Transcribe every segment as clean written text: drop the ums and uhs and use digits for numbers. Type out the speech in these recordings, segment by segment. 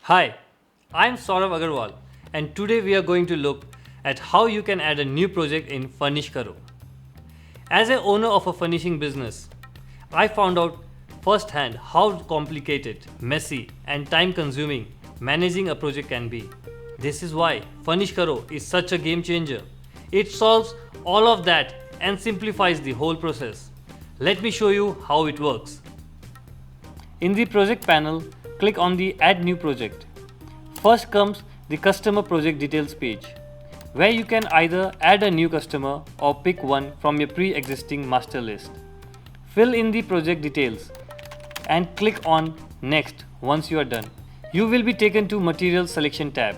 Hi, I'm Sawrav Agarwal and today we are going to look at how you can add a new project in Furnishkaro. As an owner of a furnishing business, I found out firsthand how complicated, messy and time consuming managing a project can be. This is why Furnishkaro is such a game changer. It solves all of that and simplifies the whole process. Let me show you how it works. In the project panel, click on the Add New Project. First comes the Customer Project Details page, where you can either add a new customer or pick one from your pre-existing master list. Fill in the project details and click on Next once you are done. You will be taken to Material Selection tab,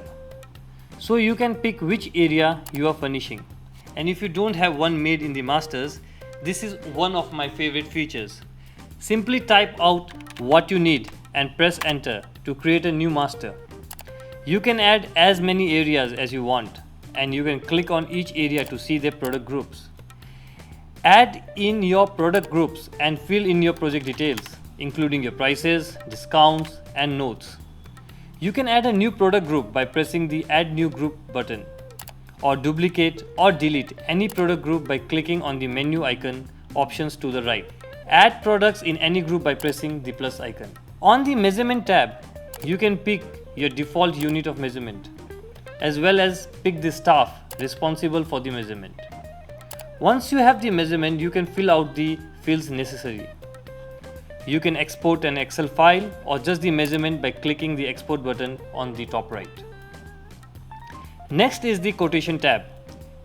so you can pick which area you are furnishing. And if you don't have one made in the masters, this is one of my favorite features. Simply type out what you need and press enter to create a new master. You can add as many areas as you want and you can click on each area to see their product groups. Add in your product groups and fill in your project details, including your prices, discounts and notes. You can add a new product group by pressing the Add New Group button, or duplicate or delete any product group by clicking on the menu icon options to the right. Add products in any group by pressing the plus icon. On the Measurement tab, you can pick your default unit of measurement, as well as pick the staff responsible for the measurement. Once you have the measurement, you can fill out the fields necessary. You can export an Excel file or just the measurement by clicking the Export button on the top right. Next is the Quotation tab,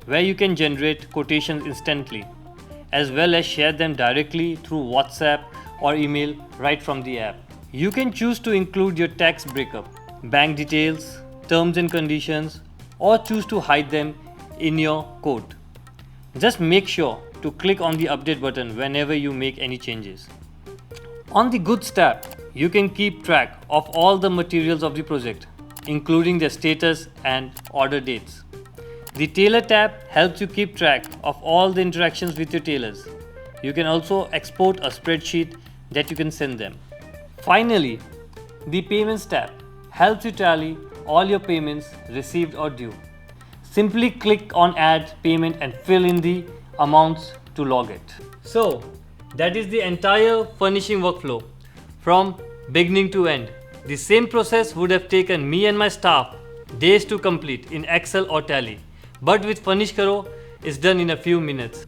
where you can generate quotations instantly, as well as share them directly through WhatsApp or email right from the app. You can choose to include your tax breakup, bank details, terms and conditions, or choose to hide them in your quote. Just make sure to click on the update button whenever you make any changes. On the Goods tab, you can keep track of all the materials of the project, including their status and order dates. The Tailor tab helps you keep track of all the interactions with your tailors. You can also export a spreadsheet that you can send them. Finally, the Payments tab helps you tally all your payments received or due. Simply click on Add Payment and fill in the amounts to log it. So, that is the entire furnishing workflow from beginning to end. The same process would have taken me and my staff days to complete in Excel or Tally, but with Furnishkaro, it's done in a few minutes.